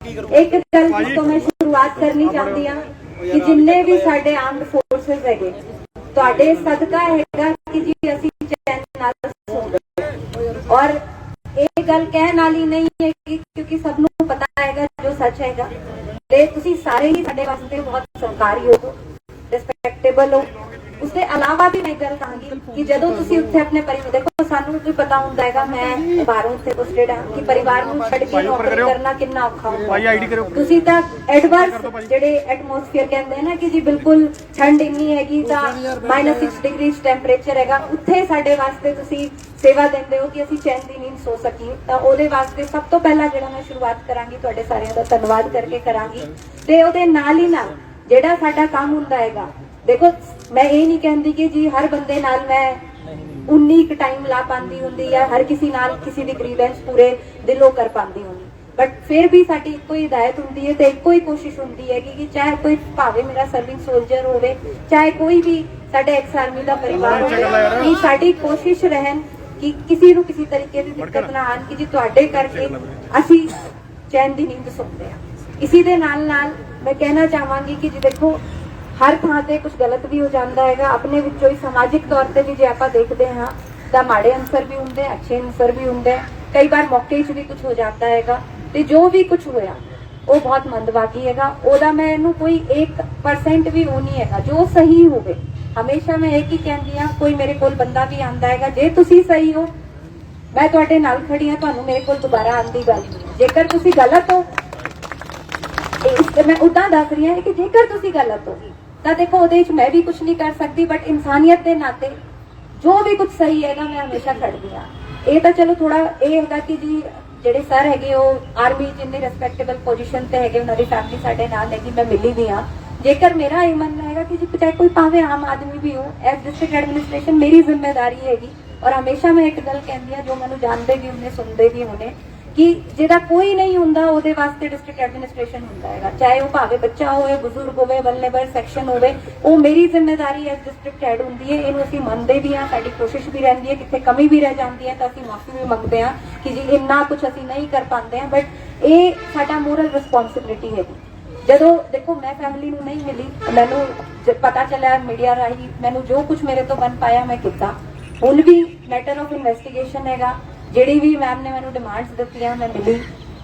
एक गल जिसको मैं शुरुआत करनी चाहती हाँ कि जिन्ने भी साडे आर्म्ड फोर्सेस है तुहाडे सदका हैगा कि जी असीं चैन नाल सौंदे और ये गल कहण वाली नहीं है क्योंकि सबनूं पता हैगा जो सच हैगा ते तुसीं सारे ही साडे वास्ते बहुत सरकारी हो रिस्पैक्टेबल हो। उसके अलावा भी मैं गल कहांगी कि जदों तुसीं उत्थे अपने परिवार देखो सानू भी पता हुंदा हैगा मैं बाहरों उत्थे पोस्टेड हां कि परिवार नूं छड्ड के नौकरी करना कितना औखा हुंदा तुसीं तां एडवर्स जिहड़े एटमोसफेयर कहंदे ना कि जी बिल्कुल ठंड इन्नी हैगी तां -6 डिग्री टैंपरेचर हैगा उत्थे साडे वास्ते तुसीं सेवा दिंदे हो कि असीं चैन दी नींद सो सकीए तां ओहदे वास्ते सब तो पहला जिहड़ा मैं शुरुआत करांगी तुहाडे सारिਆਂ ਦਾ ਧੰਨਵਾਦ करके करांगी ते ओहदे नाल ही नाल जिहड़ा साडा काम हुंदा हैगा देखो मैं ये नहीं कहती कि जी हर बंदे नाल मैं उन्नी क टाइम ला पाती होंगी या हर किसी नाल किसी दी ग्रीवेंस पूरे दिलों कर पाती होंगी बट फिर भी साडी इक्को ही हिदायत होंदी है ते इक्को ही कोशिश होंदी है कि चाहे कोई भावे मेरा सर्विंग सोल्जर होवे चाहे कोई भी साडे एक्स आर्मी दा परिवार होवे कि साडी कोशिश रहन कि किसी नूं किसी तरीके दी दिक्कत ना आन कि जी तुहाडे करके असीं चैन दी नींद सौंदे हां। इसी दे नाल नाल मैं कहना चाहांगी कि जी देखो हर थां ते कुछ गलत भी हो जाता है अपने विचों ही समाजिक तौर पर भी जे आपां देखते हाँ तो माड़े अंसर भी होंगे अच्छे अंसर भी होंगे कई बार मौके च भी कुछ हो जाता है तो जो भी कुछ होया वो बहुत मंदभागी है ओदा मैं इनू कोई 1% भी वो नहीं है जो सही होवे हमेशा मैं एक ही कहती हाँ कोई मेरे कोल बंदा भी आंदा है जे तुसी सही हो मैं तुहाडे नाल खड़ी हाँ तुहानू मेरे कोल दोबारा आने की गल नहीं जेकर तुसी गलत हो मैं उदा दस रही हूँ कि जेकर तुसी गलत हो तो देखो ਉਹਦੇ ਵਿੱਚ मैं भी कुछ नहीं कर सकती बट इंसानियत के नाते जो भी कुछ सही है मैं हमेशा खड़दी हाँ। ये तो चलो थोड़ा ये है कि जी ਜਿਹੜੇ सर है आर्मी च इन्नी रिस्पैक्टेबल पोजीशन ते है उन्होंने फैमिली साडे नाल है मैं मिली भी हाँ जेकर मेरा ये मनना है कि जी चाहे कोई भावे आम आदमी भी हो एज डिस्ट्रिक्ट एडमिनिस्ट्रेशन मेरी जिम्मेदारी हैगी और हमेशा मैं एक गल कहती हाँ जो मैनू जानते भी होने सुनते भी होने कि जिहदा कोई नहीं हुंदा ओहदे वास्ते डिस्ट्रिक्ट एडमिनिस्ट्रेशन हुंदा है चाहे वो भावे बच्चा होवे बुजुर्ग होवे वल्लेबर सैक्शन होवे वो मेरी जिम्मेदारी एज डिस्ट्रिक्ट हैड हुंदी है इहनूं असीं मंनदे भी हां साडी कोशिश भी रहिंदी है किथे कमी भी रह जाती है तो असीं माफी भी मंगदे हां कि जी इन्ना कुछ असीं नहीं कर पाते हैं बट ये साडा मोरल रिस्पॉन्सिबिलिटी है जदों देखो मैं फैमिली नूं नहीं मिली मैनूं पता चलिया मीडिया राही मैनूं जो कुछ मेरे तो बन पाया मैं कीता हुण भी मैटर ऑफ इन्वेस्टिगेशन हैगा जिहड़ी भी मैम ने मैनूं डिमांड्स दित्तियां मैं मिली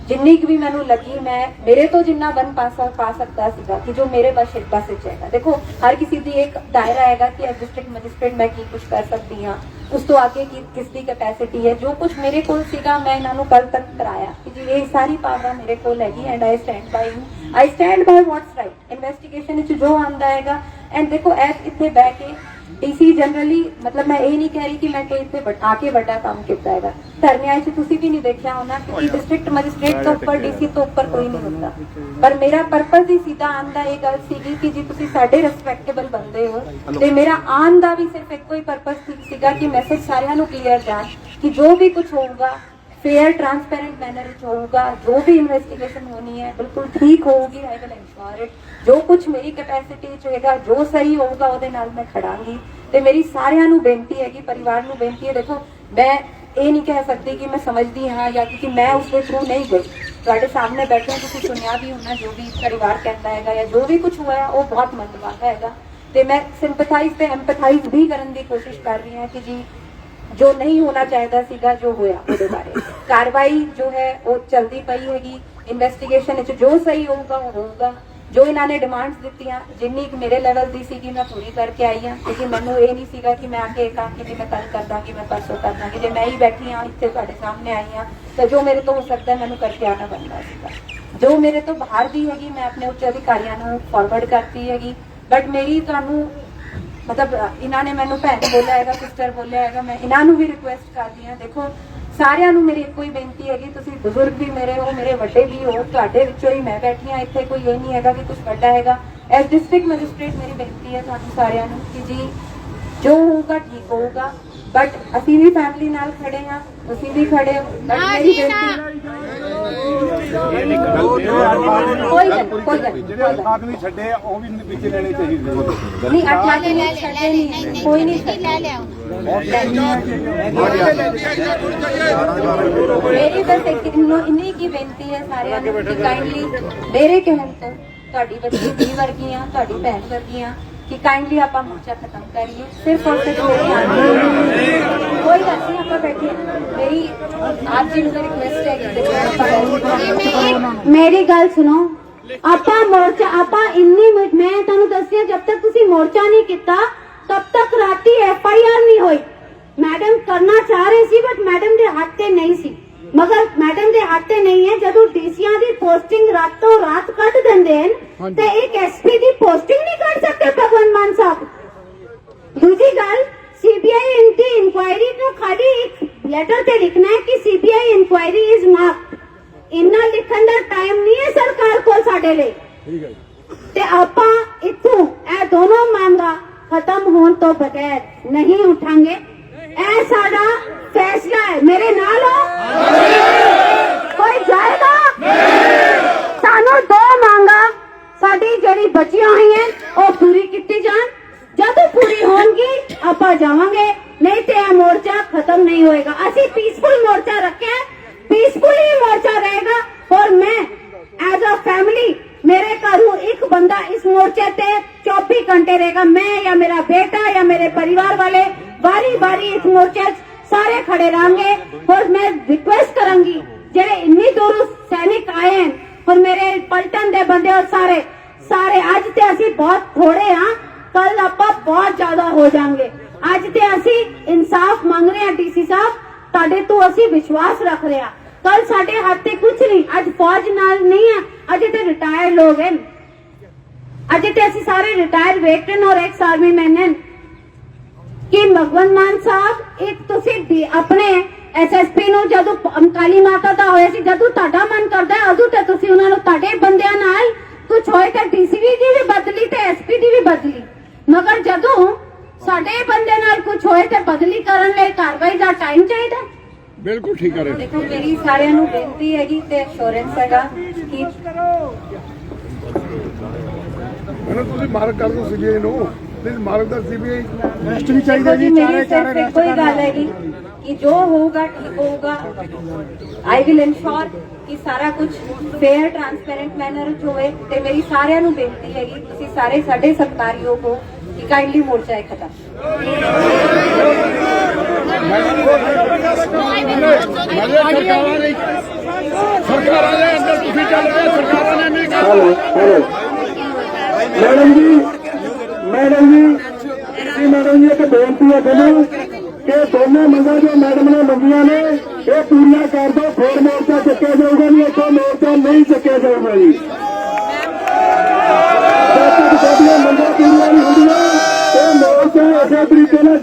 जिन्नी भी मैनूं लगी मैं मेरे तो जिन्ना बन पा सकता सीगा कि जो मेरे बस है देखो हर किसी की एक दायरा है कि एज डिस्ट्रिक्ट मजिस्ट्रेट मैं की कुछ कर सकती हाँ उस तो आगे की किसकी कैपेसिटी है जो कुछ मेरे को सीगा मैं इन्हों कल तक कराया कि जी ये सारी पावर मेरे को हैगी and I stand by what's right investigation जो आंदा है एंड देखो एज इत्थे बह के डीसी जनरली मतलब मैं ये नहीं कह रही कि मैं कोई इतने आके बड़ा काम किया है धरनिया तुसी भी नहीं देखा होना कि डिस्ट्रिक्ट मजिस्ट्रेट तो ऊपर डीसी तो ऊपर कोई नहीं होता पर मेरा पर्पज ही सीधा आन का ये गल सीगी कि जी तुसी साडे रिस्पैक्टेबल बंदे हो ते मेरा आन का भी सिर्फ एक ही पर्पज सीगा कि मैसेज सारियां नूं क्लीयर जाए कि जो भी कुछ होगा फेयर ट्रांसपेरेंट मैनर होगा जो भी इन्वेस्टिगेशन होनी है बिल्कुल ठीक होगी आई विल इंश्योर इट जो कुछ मेरी कैपेसिटी होगा जो सही होगा ਉਹਦੇ ਨਾਲ मैं खड़ांगी ਤੇ मेरी सारिਆਂ ਨੂੰ बेनती है कि परिवार ਨੂੰ बेनती है देखो मैं ये नहीं कह सकती कि मैं समझती हाँ या कि मैं उसके थ्रू नहीं गई ਤੁਹਾਡੇ सामने बैठे तुसीं सुनिया भी होना जो भी परिवार कहता है या जो भी कुछ हुआ है वो बहुत मंदभागा है ਤੇ मैं सिंपथाइज ਤੇ एम्पथाइज भी करने की कोशिश कर रही हूँ कि जी जो नहीं होना चाहिए सीगा जो होया ਉਹਦੇ बारे कार्रवाई जो है वो चलती पई हैगी इन्वेस्टिगेशन जो सही होगा वो होगा जो इन्होंने डिमांड्स दित्तियां जिन्नी मेरे लेवल की सी मैं पूरी करके आई हाँ क्योंकि मैनू ये नहीं सीगा कि मैं आके कहा कि जी मैं कल कर दांगी मैं परसों कर दांगी जो मैं ही बैठी हाँ इतने तुहाडे सामने आई हाँ तो जो मेरे तो हो सकता है मैनू करके आना बनता सीगा जो मेरे तो बाहर दी हैगी मैं अपने उच्च अधिकारियों को फॉरवर्ड करती हैगी बट मेरी तुहानू मतलब इन्होंने मैनू भैन बोलिया है सिस्टर बोलिया है मैं इन्हों भी रिक्वेस्ट करती हाँ देखो सारियां नू मेरी एक ही बेनती है कि तुसीं बुजुर्ग भी मेरे हो मेरे वड्डे भी हो तुहाडे विचों ही मैं बैठी हाँ इत्थे कोई ये नहीं है कि कुछ वड्डा है एज डिस्ट्रिक्ट मजिस्ट्रेट मेरी बेनती है तुहानू सारियां नू कि जी जो होगा ठीक होगा ਬਟ ਅਸੀਂ ਵੀ ਫੈਮਿਲੀ ਨਾਲ ਖੜੇ ਹਾਂ, ਤੁਸੀਂ ਵੀ ਖੜੇ ਹੋ। ਬਟ ਮੇਰੀ ਬੇਨਤੀ ਜਿਹੜੇ ਆਦਮੀ ਛੱਡੇ ਉਹ ਵੀ ਵਿੱਚ ਲੈਣੇ ਚਾਹੀਦੇ ਨਹੀਂ, 8 ਆਦਮੀ ਛੱਡੇ ਨਹੀਂ, ਕੋਈ ਨਹੀਂ ਛੱਡੇ। ਮੇਰੀ ਬਸ ਇੰਨੀ ਕੀ ਬੇਨਤੀ ਹੈ ਸਾਰਿਆਂ ਨੂੰ ਕਿ ਕਾਈਂਡਲੀ ਮੇਰੇ ਕਹਿਣ ਤੋਂ ਤੁਹਾਡੀ ਬੱਚੀ ਦੀ ਵਰਗੀਆਂ, ਤੁਹਾਡੀ ਭੈਣ ਵਰਗੀਆਂ, ਕਿ ਕਾਈਂਡਲੀ ਆਪਾਂ ਮੋਰਚਾ ਖਤਮ ਕਰੀਏ। ਸਿਰਫ और सिर्फ मेरी कोई गल नहीं, आप बैठिए। मेरी आप जी ਨੂੰ रिक्वेस्ट है कि मेरी गल सुनो। ਆਪਾਂ ਮੋਰਚਾ ਆਪਾਂ ਇੰਨੀ ਮੈਂ ਤੁਹਾਨੂੰ ਦੱਸਿਆ ਜਦ ਤੱਕ ਤੁਸੀਂ ਮੋਰਚਾ ਨਹੀਂ ਕੀਤਾ ਤਬ ਤੱਕ ਰਾਤੀ FIR ਨਹੀਂ ਹੋਈ। ਮੈਡਮ ਕਰਨਾ ਚਾਹ ਰਹੇ ਸੀ ਬਟ ਮੈਡਮ ਦੇ ਹੱਥ ਤੇ ਨਹੀਂ ਸੀ, ਮਗਰ ਮੈਡਮ ਦੇ ਹੱਥ ਤੇ ਨਹੀਂ ਹੈ। ਜਦੋਂ ਡੀਸੀਆਂ ਦੀ ਪੋਸਟਿੰਗ ਰਾਤੋਂ ਰਾਤ ਕੱਢ ਦਿੰਦੇ ਹਨ ਤੇ ਇੱਕ SP ਦੀ ਪੋਸਟਿੰਗ ਨਹੀਂ ਕੱਢ ਸਕਦੇ ਭਗਵੰਤ ਮਾਨ ਸਾਹਿਬ। ਦੂਜੀ ਗੱਲ, CBI ਦੀ ਇਨਕੁਆਇਰੀ ਨੂੰ ਖਾਲੀ ਇੱਕ ਲੈਟਰ ਤੇ ਲਿਖਣਾ ਹੈ ਕਿ CBI ਇਨਕੁਆਇਰੀ ਇਜ਼ ਮਾਰਕਡ। ਇੰਨਾ ਲਿਖਣ ਦਾ ਟਾਈਮ ਨਹੀਂ ਹੈ ਸਰਕਾਰ ਕੋਲ ਸਾਡੇ ਲਈ। ਠੀਕ ਹੈ, ਤੇ ਆਪਾਂ ਇੱਥੋਂ ਇਹ ਦੋਨੋਂ ਮੰਗਾਂ ਖਤਮ ਹੋਣ ਤੋਂ ਬਗੈਰ ਨਹੀਂ ਉਠਾਂਗੇ। ਇਹ ਸਾਡਾ ਫੈਸਲਾ ਹੈ। ਮੇਰੇ ਨਾਲ ਹੋ? ਕੋਈ ਜਾਏਗਾ? ਸਾਨੂੰ ਦੋ ਮੰਗਾਂ ਸਾਡੀ ਜਿਹੜੀ ਬਚੀਆਂ ਹੋਈਆਂ ਉਹ ਪੂਰੀ ਕੀਤੀ ਜਾਣ। ਜਦੋਂ ਪੂਰੀ ਹੋਣਗੀ ਆਪਾਂ ਜਾਵਾਂਗੇ, ਨਹੀਂ ਤੇ ਇਹ ਮੋਰਚਾ ਖਤਮ ਨਹੀਂ ਹੋਏਗਾ। ਅਸੀਂ ਪੀਸਫੁਲ ਮੋਰਚਾ ਰੱਖਿਆ, पीसफुल ही मोर्चा रहेगा। और मैं एज अ फैमिली, मेरे घरों एक बंदा इस मोर्चे पे 24 घंटे रहेगा। मैं या मेरा बेटा या मेरे परिवार वाले बारी बारी इस मोर्चे सारे खड़े रहेंगे। और मैं रिक्वेस्ट करूंगी जेडे इन्नी दूर सैनिक आए हैं और मेरे पलटन दे बंदे और सारे सारे अज ते असी बहुत थोड़े हाँ, कल आपां बहुत ज्यादा हो जाएंगे। अज ते असी इंसाफ मांग रहे हैं डीसी साहब, ਤੁਹਾਡੇ ਤੋਂ ਅਸੀਂ ਵਿਸ਼ਵਾਸ ਰੱਖ ਰਹੇ ਹਾਂ। ਕੱਲ ਸਾਡੇ ਹੱਥ ਤੇ ਕੁਝ ਨਹੀਂ, ਅੱਜ ਫੌਜ ਨਾਲ ਨਹੀਂ ਹੈ, ਅਜੇ ਤੇ ਰਿਟਾਇਰ ਲੋਕ ਹਨ, ਅਜੇ ਤੇ ਅਸੀਂ ਸਾਰੇ ਰਿਟਾਇਰ ਵੇਟਰਨ ਔਰ ਐਕਸ ਆਰਮੀ ਮੈਨ ਹਨ। ਕਿ ਭਗਵੰਤ ਮਾਨ ਸਾਹਿਬ ਇੱਕ ਤੁਸੀਂ ਆਪਣੇ SSP ਨੂੰ ਜਦੋਂ ਕਾਲੀ ਮਾਤਾ ਦਾ ਹੋਇਆ ਸੀ, ਜਦੋਂ ਤੁਹਾਡਾ ਮਨ ਕਰਦਾ ਉਦੋਂ ਤੇ ਤੁਸੀਂ ਉਹਨਾਂ ਨੂੰ ਤੁਹਾਡੇ ਬੰਦਿਆਂ ਨਾਲ ਕੁਝ ਹੋਏ ਤਾਂ DCP ਦੀ ਵੀ ਬਦਲੀ ਤੇ SP ਦੀ ਵੀ ਬਦਲੀ, ਮਗਰ ਜਦੋਂ ਸਾਡੇ ਬੰਦੇ ਨਾਲ ਕੁਝ ਹੋਏ ਤੇ ਬਦਲੀ ਕਰਨ ਲਈ ਕਾਰਵਾਈ ਦਾ ਟਾਈਮ ਚਾਹੀਦਾ। ਬਿਲਕੁਲ ਠੀਕ ਹੈ। ਦੇਖੋ ਮੇਰੀ ਸਾਰਿਆਂ ਨੂੰ ਬੇਨਤੀ ਹੈਗੀ ਤੇ ਅਸ਼ੋਰੈਂਸ ਹੈਗਾ ਕਿ ਮੈਨੂੰ ਤੁਸੀਂ ਮਾਰਕ ਕਰ ਦਿਓ CBI ਨੂੰ, ਨਹੀਂ ਮਾਰਕ ਦਾ CBI ਰੈਸਟ ਵੀ ਚਾਹੀਦਾ ਜੀ। ਚਾਰੇ ਕੋਈ ਗੱਲ ਹੈਗੀ ਕਿ ਜੋ ਹੋਊਗਾ ਠੀਕ ਹੋਊਗਾ। ਆਈ ਵਿਲ ਇਨਸ਼ੋਰ ਕਿ ਸਾਰਾ ਕੁਝ ਫੇਅਰ ਟ੍ਰਾਂਸਪੇਰੈਂਟ ਮੈਨਰ ਚ ਹੋਵੇ। ਤੇ ਮੇਰੀ ਸਾਰਿਆਂ ਨੂੰ ਬੇਨਤੀ ਹੈਗੀ ਤੁਸੀਂ ਸਾਰੇ ਸਾਡੇ ਸਤਿਕਾਰਯੋਗ ਹੋ ਕਿ ਕਾਈਂਡਲੀ ਮੋਰਚਾ ਹੈ ਖਤਮ। ਸਰਕਾਰਾਂ ਦੇ ਅੰਦਰ ਤੁਸੀਂ ਚੱਲ ਰਹੇ, ਸਰਕਾਰਾਂ ਨੇ ਨਹੀਂ ਕਰ। ਮੈਡਮ ਜੀ ਇੱਕ ਬੇਨਤੀ ਹੈ ਤੁਹਾਨੂੰ ਕਿ ਦੋਨੋਂ ਮੰਗਾਂ ਜੋ ਮੈਡਮ ਨੇ ਮੰਗੀਆਂ ਨੇ ਇਹ ਪੂਰੀਆਂ ਕਰ ਦਿਓ, ਫਿਰ ਮੋਰਚਾ ਚੱਕਿਆ ਜਾਊਗਾ। ਨਹੀਂ ਇੱਥੋਂ ਮੋਰਚਾ ਨਹੀਂ ਚੱਕਿਆ ਜਾਊਗਾ ਜੀ। ਸਾਡੀਆਂ ਮੰਗਾਂ ਪੂਰੀਆਂ ਨਹੀਂ ਹੁੰਦੀਆਂ ਇਹ ਮੋਰਚਾ ਇਸੇ ਤਰੀਕੇ ਨਾਲ